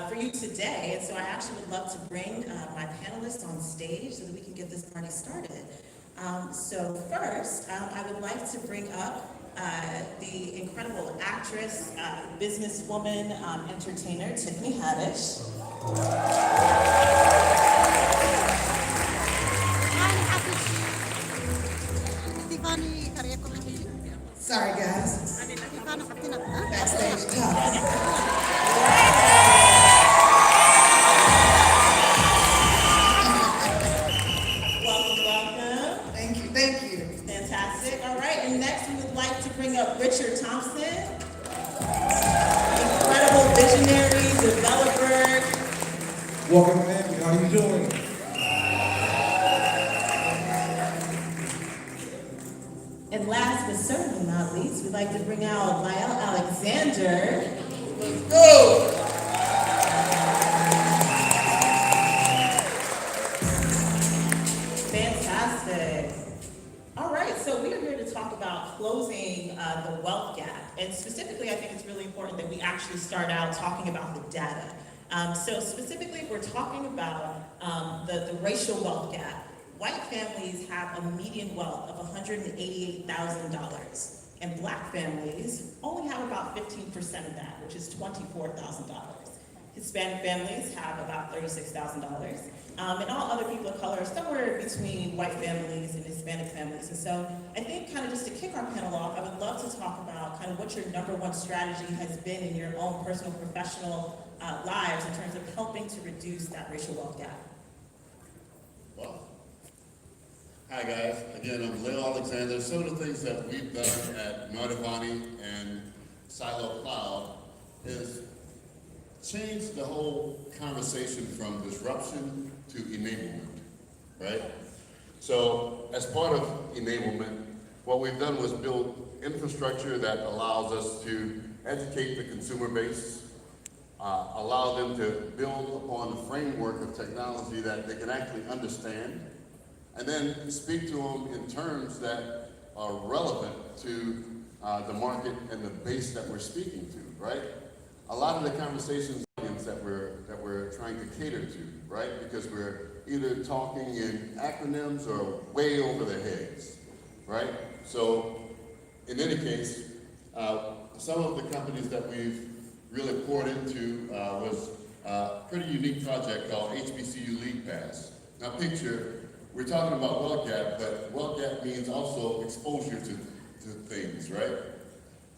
for you today. And so I actually would love to bring my panelists on stage so that we can get this party started. So first, I would like to bring up the incredible actress, businesswoman, entertainer, Tiffany Haddish. Sorry, guys. Backstage talk. Welcome. Thank you. Fantastic. All right, and next we would like to bring up Richard Thompson, incredible visionary, developer. Welcome, Miami. How are you doing? And last but certainly not least, we'd like to bring out Miam Alexander. Let's go! Fantastic. All right, so we are here to talk about closing the wealth gap. And specifically, I think it's really important that we actually start out talking about the data. So specifically, if we're talking about the racial wealth gap, white families have a median wealth of $188,000, and black families only have about 15% of that, which is $24,000. Hispanic families have about $36,000, and all other people of color are somewhere between white families and Hispanic families. And so I think kind of just to kick our panel off, I would love to talk about kind of what your #1 strategy has been in your own personal, professional lives in terms of helping to reduce that racial wealth gap. Well, hi guys, again, I'm Leo Alexander. Some of the things that we've done at Nardavani and Silo Cloud is change the whole conversation from disruption to enablement, right? So as part of enablement, what we've done was build infrastructure that allows us to educate the consumer base, allow them to build upon the framework of technology that they can actually understand, and then speak to them in terms that are relevant to the market and the base that we're speaking to, right? A lot of the conversations that we're trying to cater to, right? Because we're either talking in acronyms or way over their heads, right? So in any case, some of the companies that we've really poured into was a pretty unique project called HBCU League Pass. Now picture, we're talking about wealth gap, but wealth gap means also exposure to things, right?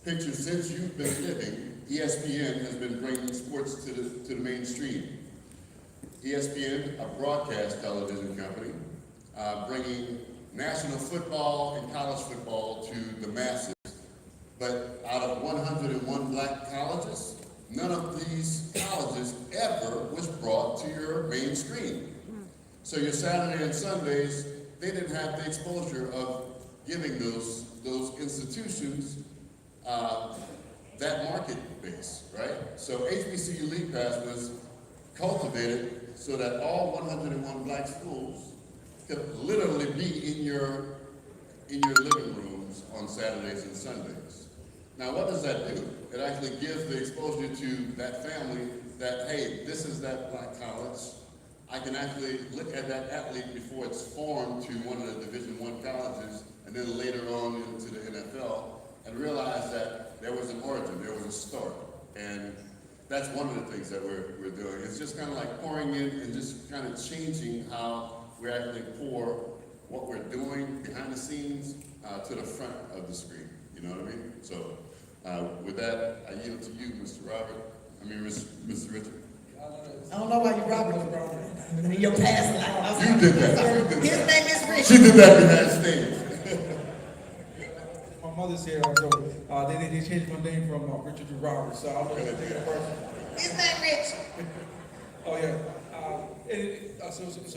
Picture, since you've been living, ESPN has been bringing sports to the mainstream. ESPN, a broadcast television company, bringing national football and college football to the masses. But out of 101 black colleges, none of these colleges ever was brought to your mainstream. So your Saturday and Sundays, they didn't have the exposure of giving those institutions that market base, right? So HBCU League Pass was cultivated so that all 101 black schools could literally be in your living rooms on Saturdays and Sundays. Now, what does that do? It actually gives the exposure to that family that, hey, this is that black college. I can actually look at that athlete before it's formed to one of the Division I colleges, and then later on into the NFL, and realize that there was an origin, there was a start. And that's one of the things that we're doing. It's just kind of like pouring in and just kind of changing how we actually pour what we're doing behind the scenes to the front of the screen. You know what I mean? So with that, I yield to you, Mr. Mr. Richard. I don't know why you Robert was brought in your past life. You did that. His name is Richard. She did that behind stage. My mother's here, so they changed my name from Richard to Robert, so I'm going to take it personal. His name Rich. Oh yeah.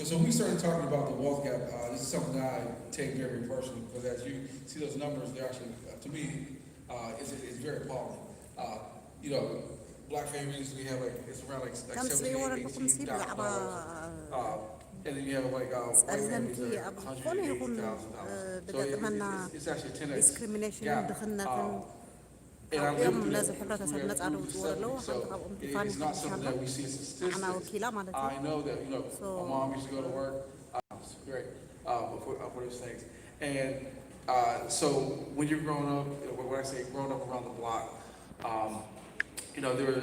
So we started talking about the wealth gap. This is something that I take very personally because as you see those numbers, they're actually, to me, it's very appalling. You know, black families, we have it's around like $17,000, $18,000. And then you have like white families that are $180,000. So it's actually a 10x gap. And I ካብኦም lived through ነዚ that ሕብረተሰብ through ነፃ that ደውፅዎ ኣለዎ through ሓንቲ the ካብኦም 70s. ቲፋኒ It's not ሓዲሽ something ኣላ that we see as ኣና statistics. ወኪላ ማለት እዩ I know that, So- my mom used to go to work, it's great, for those things. And, so when you're growing up, when I say growing up around the block, there were